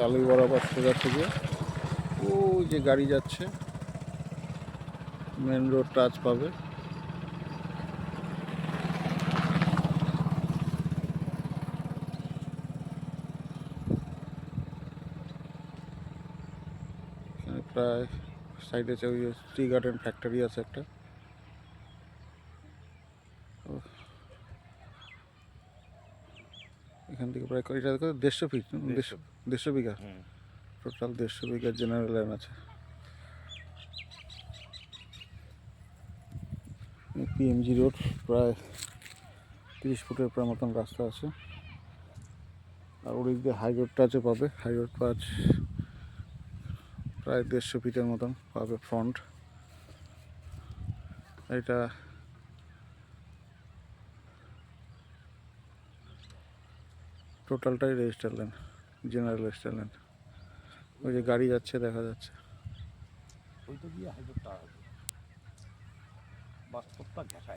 আলিবরাবাদ সোজা থেকে ওই যে গাড়ি যাচ্ছে মেন রোড টাচ পাবে। এখানে প্রায় সাইডে ওই টি গার্ডেন ফ্যাক্টরি আছে একটা। এখান থেকে প্রায় এটা 150 ফিট, 150 বিঘা, টোটাল 150 বিঘা জেনারেল ল্যান্ড আছে। পিএমজি রোড প্রায় 30 ফুটের প্রায় মতন রাস্তা আছে। আর ওদিক দিয়ে হাই রোডটা আছে পাবে, হাই রোড প্রায় 150 ফিটের মতন পাবে ফ্রন্ট। এটা টোটালটাই register land, general register land. ওই যে গাড়ি যাচ্ছে দেখা যাচ্ছে। ওইটা দিয়ে হাইরোডটা বাস্তবটা ঘেঁষায়।